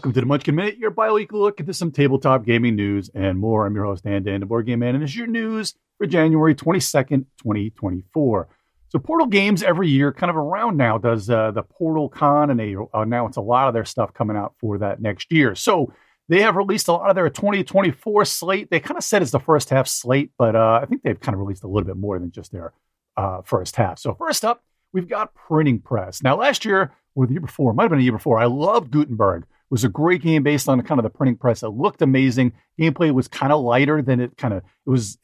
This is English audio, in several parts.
Welcome to the Munchkin Minute, your bi-weekly look into some tabletop gaming news and more. I'm your host, Dan, the Board Game Man, and this is your news for January 22nd, 2024. So Portal Games every year, kind of around now, does the Portal Con, and they announce a lot of their stuff coming out for that next year. So they have released a lot of their 2024 slate. They kind of said it's the first half slate, but I think they've kind of released a little bit more than just their first half. So first up, we've got Printing Press. Now, last year, or the year before, might have been a year before, I loved Gutenberg. It was a great game based on kind of the printing press. It looked amazing. Gameplay was kind of lighter than it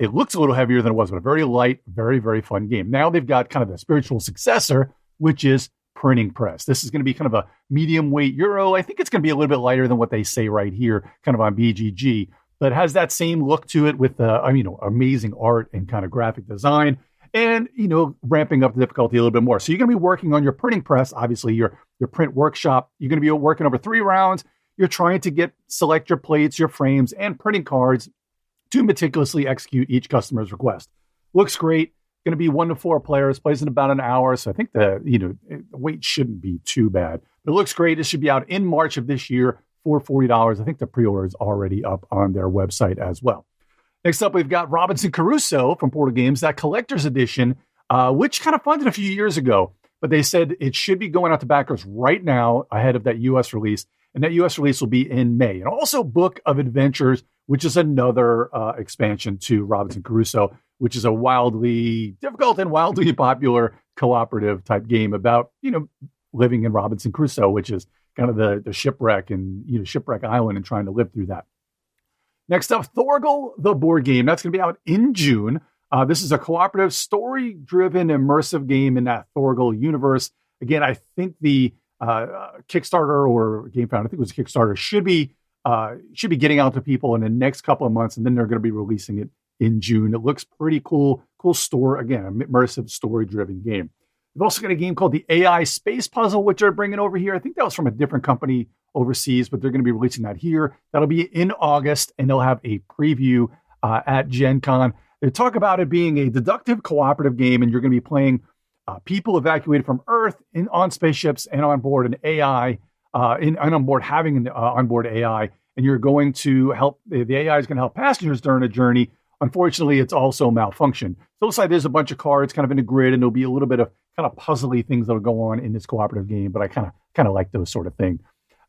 looked a little heavier than it was, but a very light, very, very fun game. Now they've got kind of the spiritual successor, which is Printing Press. This is going to be kind of a medium weight Euro. I think it's going to be a little bit lighter than what they say right here, kind of on BGG, but it has that same look to it with amazing art and kind of graphic design. And, ramping up the difficulty a little bit more. So you're going to be working on your printing press, obviously your print workshop. You're going to be working over 3 rounds. You're trying to select your plates, your frames, and printing cards to meticulously execute each customer's request. Looks great. Going to be 1 to 4 players, plays in about an hour. So I think the weight shouldn't be too bad. But it looks great. It should be out in March of this year for $40. I think the pre-order is already up on their website as well. Next up, we've got Robinson Crusoe from Portal Games, that collector's edition, which kind of funded a few years ago. But they said it should be going out to backers right now ahead of that U.S. release. And that U.S. release will be in May. And also Book of Adventures, which is another expansion to Robinson Crusoe, which is a wildly difficult and wildly popular cooperative type game about, living in Robinson Crusoe, which is kind of the shipwreck and, shipwreck island and trying to live through that. Next up, Thorgal, the board game. That's going to be out in June. This is a cooperative, story-driven, immersive game in that Thorgal universe. Again, I think the Kickstarter or GameFound, I think it was a Kickstarter, should be getting out to people in the next couple of months, and then they're going to be releasing it in June. It looks pretty cool. Cool store. Again, an immersive, story-driven game. We've also got a game called the AI Space Puzzle, which they're bringing over here. I think that was from a different company overseas, but they're going to be releasing that here. That'll be in August, and they'll have a preview at Gen Con. They talk about it being a deductive cooperative game, and you're going to be playing people evacuated from Earth on spaceships and on board an AI, having an onboard AI, and you're going to help, the AI is going to help passengers during a journey. Unfortunately, it's also malfunctioned. So it looks like there's a bunch of cards kind of in a grid, and there'll be a little bit of kind of puzzly things that'll go on in this cooperative game, but I kind of like those sort of things.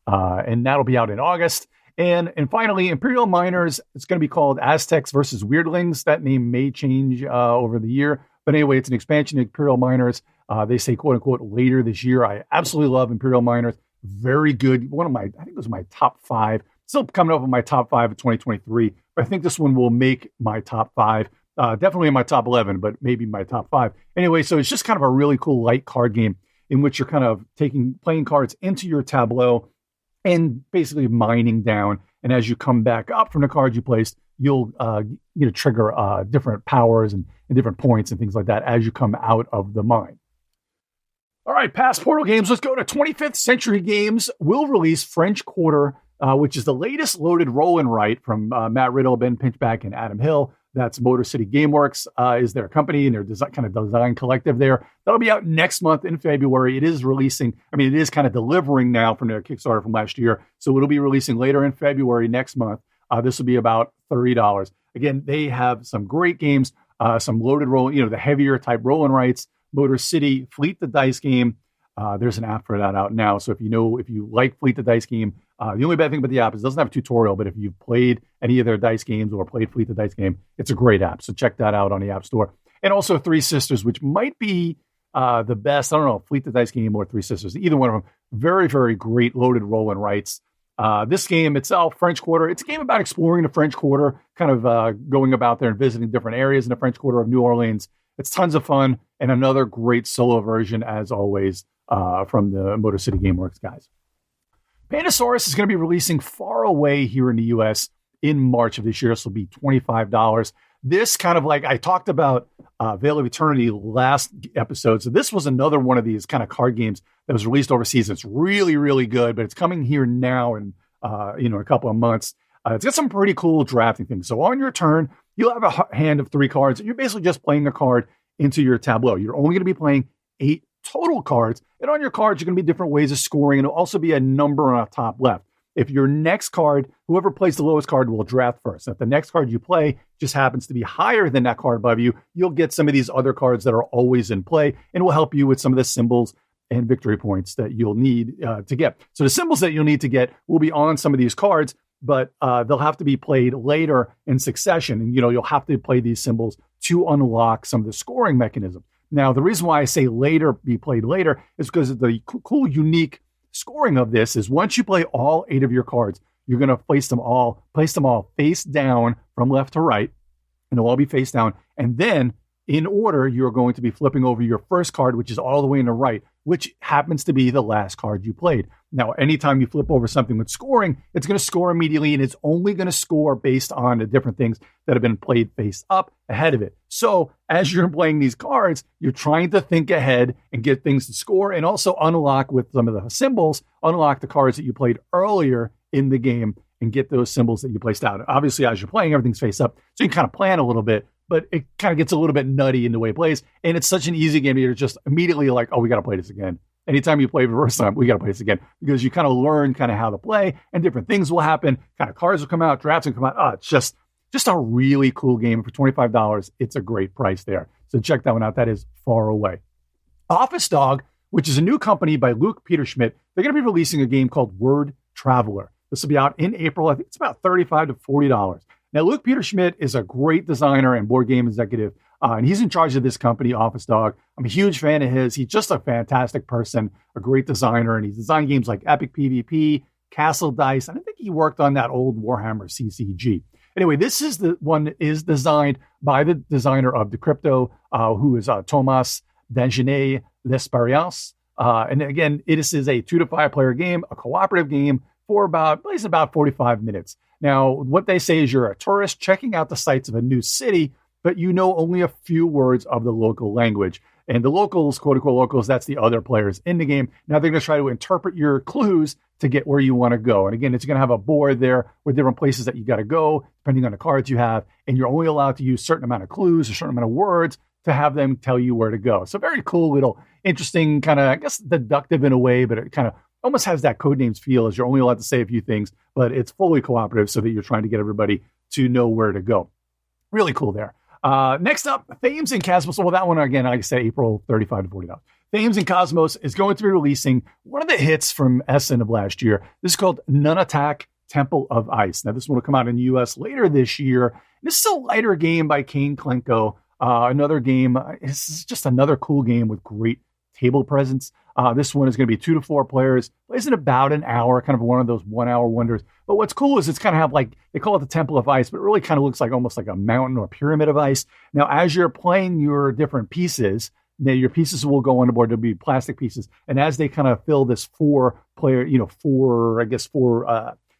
And that'll be out in August. And finally, Imperial Miners, it's going to be called Aztecs versus Weirdlings. That name may change over the year. But anyway, it's an expansion of Imperial Miners. They say, quote unquote, later this year. I absolutely love Imperial Miners. Very good. I think it was my top 5. Still coming up with my top 5 of 2023. But I think this one will make my top 5. Definitely in my top 11, but maybe my top 5. Anyway, so it's just kind of a really cool light card game in which you're kind of playing cards into your tableau and basically mining down. And as you come back up from the cards you placed, you'll trigger different powers and different points and things like that as you come out of the mine. All right, past Portal Games, let's go to 25th Century Games. Will release French Quarter, which is the latest loaded roll and write from Matt Riddle, Ben Pinchback, and Adam Hill. That's Motor City Gameworks is their company and their design collective there. That'll be out next month in February. It is it is kind of delivering now from their Kickstarter from last year. So it'll be releasing later in February next month. This will be about $30. Again, they have some great games, some loaded roll, the heavier type roll and writes, Motor City, Fleet the Dice game. There's an app for that out now. So if you like Fleet the Dice game, the only bad thing about the app is it doesn't have a tutorial, but if you've played any of their dice games or played Fleet the Dice game, it's a great app. So check that out on the App Store. And also Three Sisters, which might be the best. I don't know, Fleet the Dice game or Three Sisters. Either one of them. Very, very great loaded roll and writes. This game itself, French Quarter, it's a game about exploring the French Quarter, kind of going about there and visiting different areas in the French Quarter of New Orleans. It's tons of fun and another great solo version, as always, from the Motor City Gameworks guys. Pandasaurus is going to be releasing Faraway here in the U.S. in March of this year. This will be $25. This kind of like I talked about Veil of Eternity last episode. So this was another one of these kind of card games that was released overseas. It's really, really good, but it's coming here now in a couple of months. It's got some pretty cool drafting things. So on your turn, you'll have a hand of 3 cards, and you're basically just playing a card into your tableau. You're only going to be playing 8 total cards, and on your cards, you're going to be different ways of scoring, and it'll also be a number on the top left. if your next card, whoever plays the lowest card will draft first. If the next card you play just happens to be higher than that card above you, you'll get some of these other cards that are always in play and will help you with some of the symbols and victory points that you'll need to get. So the symbols that you'll need to get will be on some of these cards, but they'll have to be played later in succession. And, you'll have to play these symbols to unlock some of the scoring mechanism. Now, the reason why I say be played later is because of the cool, unique scoring of this is once you play all 8 of your cards, you're going to place them all face down from left to right, and they'll all be face down. And then in order, you're going to be flipping over your first card, which is all the way in the right, which happens to be the last card you played. Now, anytime you flip over something with scoring, it's going to score immediately, and it's only going to score based on the different things that have been played face up ahead of it. So as you're playing these cards, you're trying to think ahead and get things to score, and also unlock with some of the symbols, unlock the cards that you played earlier in the game and get those symbols that you placed out. Obviously, as you're playing, everything's face up, so you can kind of plan a little bit, but it kind of gets a little bit nutty in the way it plays. And it's such an easy game that you're just immediately like, oh, we got to play this again. Anytime you play for the first time, we got to play this again, because you kind of learn kind of how to play, and different things will happen. Kind of cards will come out, drafts will come out. Oh, it's just a really cool game for $25. It's a great price there. So check that one out. That is Faraway. Office Dog, which is a new company by Luke Peterschmidt, they're going to be releasing a game called Word Traveler. This will be out in April. I think it's about $35 to $40. Now, Luke Peterschmidt is a great designer and board game executive, and he's in charge of this company, Office Dog. I'm a huge fan of his. He's just a fantastic person, a great designer, and he's designed games like Epic PvP, Castle Dice, and I think he worked on that old Warhammer CCG. Anyway, this is the one is designed by the designer of Decrypto, who is Thomas Dangenet L'Esperience. And again, this is a 2 to 5 player game, a cooperative game for about 45 minutes. Now, what they say is you're a tourist checking out the sights of a new city, but you know only a few words of the local language. And the locals, quote unquote locals, that's the other players in the game. Now they're going to try to interpret your clues to get where you want to go. And again, it's going to have a board there with different places that you got to go, depending on the cards you have. And you're only allowed to use a certain amount of clues, a certain amount of words to have them tell you where to go. So very cool, little interesting, kind of, I guess, deductive in a way, but it kind of almost has that Codenames feel, as you're only allowed to say a few things, but it's fully cooperative so that you're trying to get everybody to know where to go. Really cool there. Next up, Thames and Cosmos. Well, that one, again, like I said, April, $35 to $40. Thames and Cosmos is going to be releasing one of the hits from Essen of last year. This is called Nun Attack Temple of Ice. Now, this one will come out in the U.S. later this year. This is a lighter game by Kane Klenko. Another game. This is just another cool game with great table presence. This one is going to be 2 to 4 players. Plays in about an hour, kind of one of those 1 hour wonders. But what's cool is it's kind of have like, they call it the Temple of Ice, but it really kind of looks like almost like a mountain or pyramid of ice. Now, as you're playing your different pieces, now your pieces will go on the board. There'll be plastic pieces. And as they kind of fill this 4 player,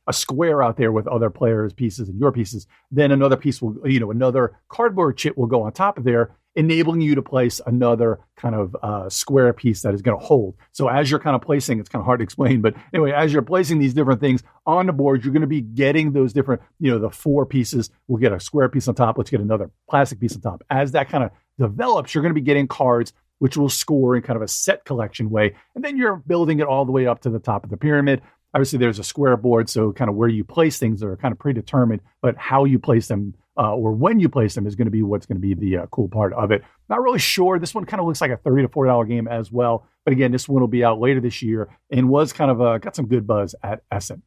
a square out there with other players' pieces and your pieces, then another piece will, another cardboard chip will go on top of there, enabling you to place another kind of square piece that is going to hold. So as you're kind of placing, it's kind of hard to explain, but anyway, as you're placing these different things on the board, you're going to be getting those different, the 4 pieces. We'll get a square piece on top. Let's get another plastic piece on top. As that kind of develops, you're going to be getting cards which will score in kind of a set collection way. And then you're building it all the way up to the top of the pyramid. Obviously, there's a square board, so kind of where you place things are kind of predetermined, but how you place them or when you place them is going to be what's going to be the cool part of it. Not really sure. This one kind of looks like a $30 to $40 game as well. But again, this one will be out later this year and was kind of got some good buzz at Essen.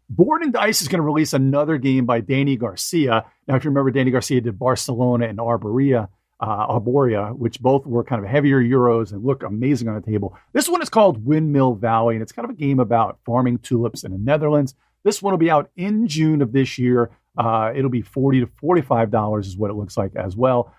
Board and Dice is going to release another game by Danny Garcia. Now, if you remember, Danny Garcia did Barcelona and Arborea, which both were kind of heavier Euros and look amazing on the table. This one is called Windmill Valley, and it's kind of a game about farming tulips in the Netherlands. This one will be out in June of this year. It'll be $40 to $45 is what it looks like as well.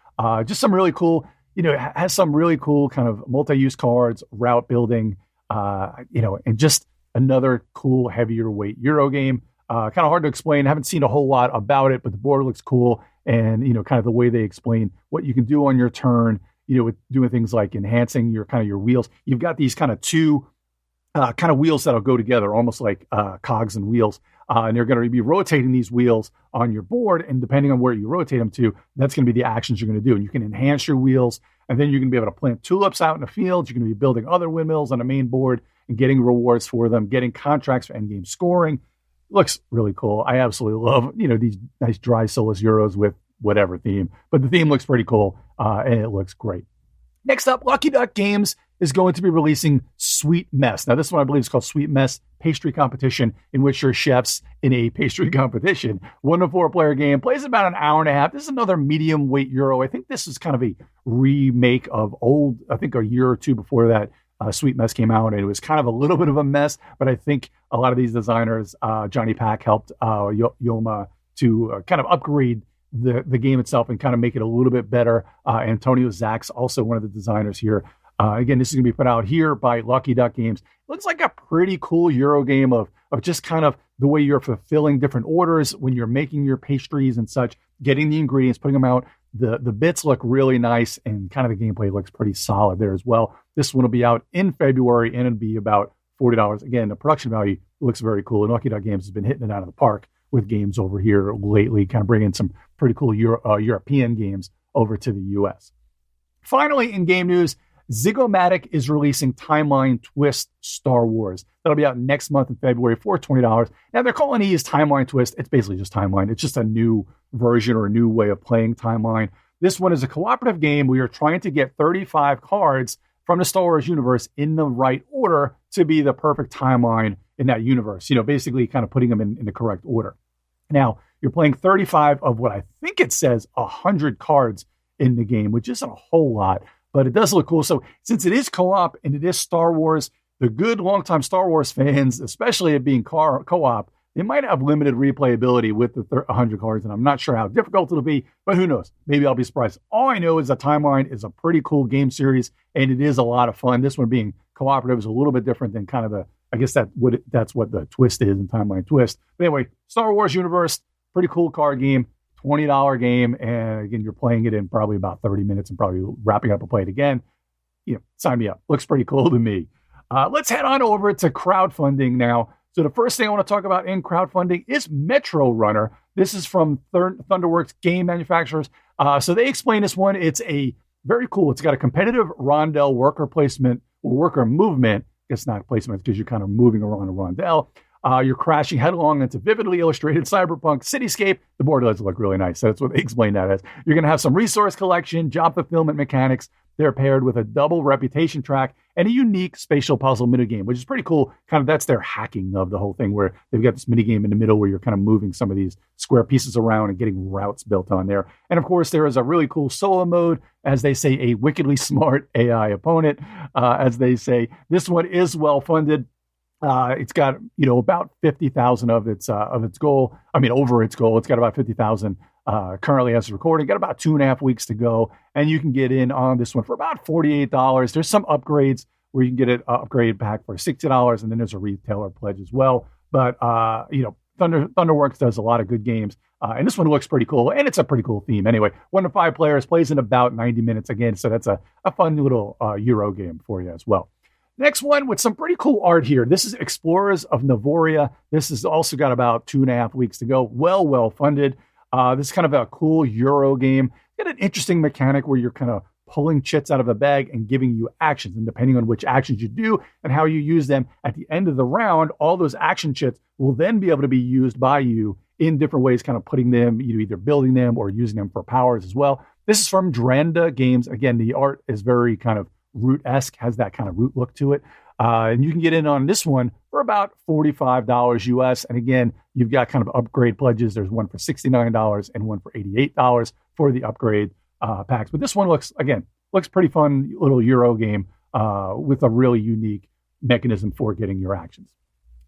Just some really cool, it has some really cool kind of multi-use cards, route building, and just another cool heavier weight Euro game. Kind of hard to explain. I haven't seen a whole lot about it, but the board looks cool. And, kind of the way they explain what you can do on your turn, with doing things like enhancing your wheels. You've got these kind of 2 kind of wheels that'll go together, almost like cogs and wheels. And they're going to be rotating these wheels on your board. And depending on where you rotate them to, that's going to be the actions you're going to do. And you can enhance your wheels. And then you're going to be able to plant tulips out in the field. You're going to be building other windmills on the main board and getting rewards for them, getting contracts for endgame scoring. Looks really cool. I absolutely love, these nice dry soulless Euros with whatever theme, but the theme looks pretty cool and it looks great. Next up, Lucky Duck Games is going to be releasing Sweet Mess. Now, this one I believe is called Sweet Mess Pastry Competition, in which you're chefs in a pastry competition. 1 to 4 player game, plays about an hour and a half. This is another medium weight Euro. I think this is kind of a remake of old, I think a year or two before that, Sweet Mess came out, and it was kind of a little bit of a mess, but I think a lot of these designers, Johnny Pack helped Yoma to kind of upgrade the game itself and kind of make it a little bit better. Antonio Zach's also one of the designers here. Again, this is going to be put out here by Lucky Duck Games. Looks like a pretty cool Euro game of just kind of the way you're fulfilling different orders when you're making your pastries and such, getting the ingredients, putting them out. The bits look really nice, and kind of the gameplay looks pretty solid there as well. This one will be out in February, and it'll be about $40. Again, the production value looks very cool, and Lucky Duck Games has been hitting it out of the park with games over here lately, kind of bringing some pretty cool European games over to the U.S. Finally, in game news, Zygomatic is releasing Timeline Twist Star Wars. That'll be out next month in February for $20. Now, they're calling these Timeline Twist. It's basically just Timeline. It's just a new version or a new way of playing Timeline. This one is a cooperative game where you're trying to get 35 cards from the Star Wars universe in the right order to be the perfect timeline in that universe. Basically kind of putting them in the correct order. Now, you're playing 35 of what I think it says 100 cards in the game, which isn't a whole lot, but it does look cool. So since it is co-op and it is Star Wars, the good longtime Star Wars fans, especially it being co-op, they might have limited replayability with the 100 cards, and I'm not sure how difficult it'll be, but who knows? Maybe I'll be surprised. All I know is the Timeline is a pretty cool game series, and it is a lot of fun. This one being cooperative is a little bit different than kind of that's what the twist is in Timeline Twist. But anyway, Star Wars universe, pretty cool card game, $20 game, and again, you're playing it in probably about 30 minutes and probably wrapping up and play it again. Sign me up. Looks pretty cool to me. Let's head on over to crowdfunding now. So the first thing I want to talk about in crowdfunding is Metro Runner. This is from Thunderworks game manufacturers. So they explain this one. It's a very cool. It's got a competitive rondel worker placement or worker movement. It's not placement because you're kind of moving around a rondel. You're crashing headlong into vividly illustrated cyberpunk cityscape. The board does look really nice. So that's what they explain that as. You're going to have some resource collection, job fulfillment mechanics. They're paired with a double reputation track and a unique spatial puzzle minigame, which is pretty cool. Kind of that's their hacking of the whole thing, where they've got this minigame in the middle where you're kind of moving some of these square pieces around and getting routes built on there. And of course, there is a really cool solo mode, as they say, a wickedly smart AI opponent. As they say, this one is well funded. It's got, about 50,000 of its goal. Over its goal. It's got about 50,000 currently as a recording. Got about 2.5 weeks to go, and you can get in on this one for about $48. There's some upgrades where you can get an upgrade pack for $60, and then there's a retailer pledge as well. But Thunderworks does a lot of good games, and this one looks pretty cool, and it's a pretty cool theme. Anyway, 1 to 5 players, plays in about 90 minutes again, so that's a fun little Euro game for you as well. Next one with some pretty cool art here. This is Explorers of Navoria. This has also got about 2.5 weeks to go. Well funded. This is kind of a cool Euro game. It's got an interesting mechanic where you're kind of pulling chits out of a bag and giving you actions. And depending on which actions you do and how you use them at the end of the round, all those action chits will then be able to be used by you in different ways, kind of putting them, either building them or using them for powers as well. This is from Dranda Games. Again, the art is very kind of Root-esque, has that kind of Root look to it. And you can get in on this one for about $45 US. And again, you've got kind of upgrade pledges. There's one for $69 and one for $88 for the upgrade packs. But this one looks pretty fun, little Euro game with a really unique mechanism for getting your actions.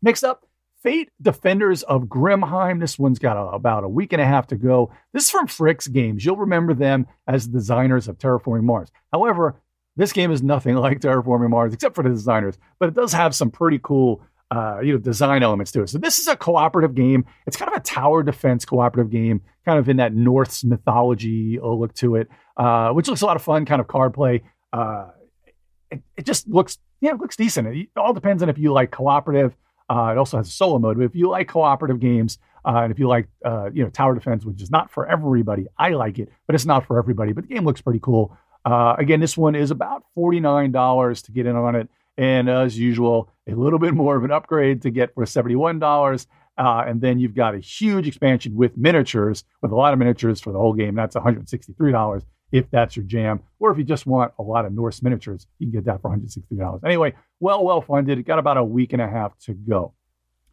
Next up, Fate Defenders of Grimheim. This one's got about a week and a half to go. This is from Fricks Games. You'll remember them as the designers of Terraforming Mars. However, this game is nothing like Terraforming Mars, except for the designers, but it does have some pretty cool, design elements to it. So this is a cooperative game. It's kind of a tower defense cooperative game, kind of in that Norse mythology look to it, which looks a lot of fun, kind of card play. It just looks decent. It all depends on if you like cooperative. It also has a solo mode, but if you like cooperative games, and if you like, tower defense, which is not for everybody, I like it, but it's not for everybody. But the game looks pretty cool. Again, this one is about $49 to get in on it. And as usual, a little bit more of an upgrade to get for $71. And then you've got a huge expansion with miniatures, with a lot of miniatures for the whole game. That's $163 if that's your jam. Or if you just want a lot of Norse miniatures, you can get that for $163. Anyway, well funded. It got about a week and a half to go.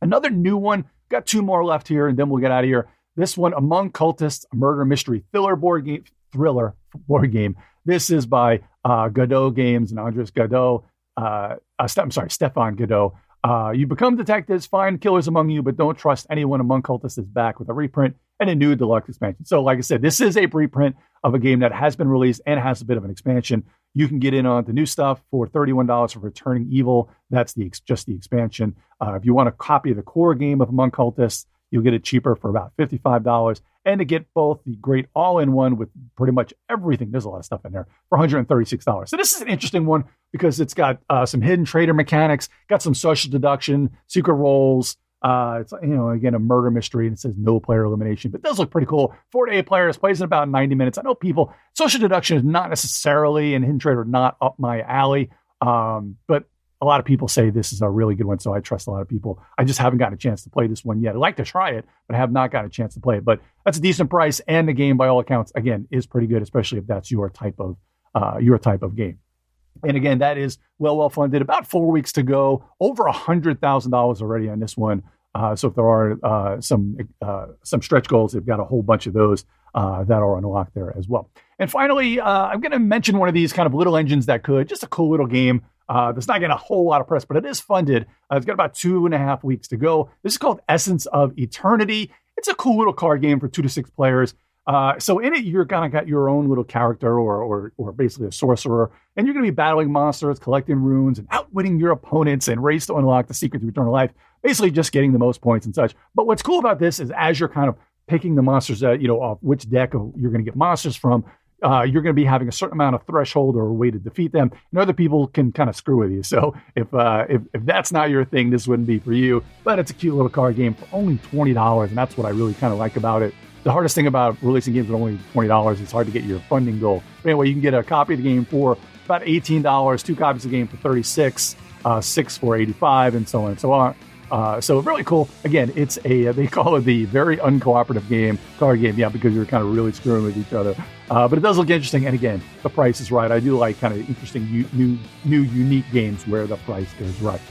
Another new one, got 2 more left here, and then we'll get out of here. This one, Among Cultists, a murder mystery thriller board game. This is by Godot Games and Andres Godot. Stefan Godot. You become detectives, find killers among you, but don't trust anyone. Among Cultists is back with a reprint and a new deluxe expansion. So like I said, this is a reprint of a game that has been released and has a bit of an expansion. You can get in on the new stuff for $31 for Returning Evil. That's just the expansion. If you want a copy of the core game of Among Cultists, you'll get it cheaper for about $55. And to get both the great all-in-one with pretty much everything, there's a lot of stuff in there, for $136. So this is an interesting one because it's got some hidden trader mechanics, got some social deduction, secret roles. It's, again, a murder mystery, and it says no player elimination, but it does look pretty cool. 4 to 8 players, plays in about 90 minutes. I know social deduction is not necessarily, and hidden trader not up my alley, but a lot of people say this is a really good one, so I trust a lot of people. I just haven't gotten a chance to play this one yet. I'd like to try it, but I have not gotten a chance to play it. But that's a decent price, and the game, by all accounts, again, is pretty good, especially if that's your type of game. And again, that is well funded. About 4 weeks to go. Over $100,000 already on this one. So if there are some stretch goals, they've got a whole bunch of those that are unlocked there as well. And finally, I'm going to mention one of these kind of little engines that could. Just a cool little game. That's not getting a whole lot of press, but it is funded. It's got about 2.5 weeks to go. This is called Essence of Eternity. It's a cool little card game for 2 to 6 players. So in it, you're kind of got your own little character or basically a sorcerer, and you're going to be battling monsters, collecting runes, and outwitting your opponents and race to unlock the secret to eternal life, basically just getting the most points and such. But what's cool about this is as you're kind of picking the monsters, off which deck you're going to get monsters from, you're going to be having a certain amount of threshold or a way to defeat them, and other people can kind of screw with you. So if that's not your thing, this wouldn't be for you. But it's a cute little card game for only $20, and that's what I really kind of like about it. The hardest thing about releasing games with only $20 is it's hard to get your funding goal. But anyway, you can get a copy of the game for about $18, 2 copies of the game for $36, 6 for $85, and so on and so on. So really cool. Again, it's they call it the very uncooperative card game, because you're kind of really screwing with each other. But it does look interesting, and again, the price is right. I do like kind of interesting, new, unique games where the price is right.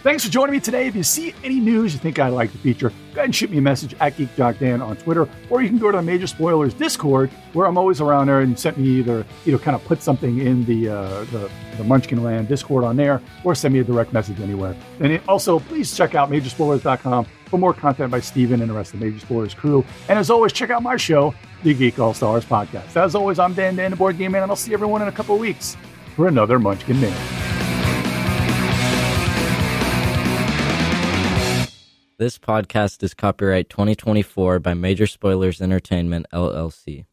Thanks for joining me today. If you see any news you think I'd like to feature, go ahead and shoot me a message at GeekJockDan on Twitter, or you can go to the Major Spoilers Discord, where I'm always around there, and send me either, kind of put something in the Munchkin Land Discord on there, or send me a direct message anywhere. And also, please check out Majorspoilers.com for more content by Steven and the rest of the Major Spoilers crew. And as always, check out my show, the Geek All Stars Podcast. As always, I'm Dan, the Board Game Man, and I'll see everyone in a couple of weeks for another Munchkin Minute. This podcast is copyright 2024 by Major Spoilers Entertainment, LLC.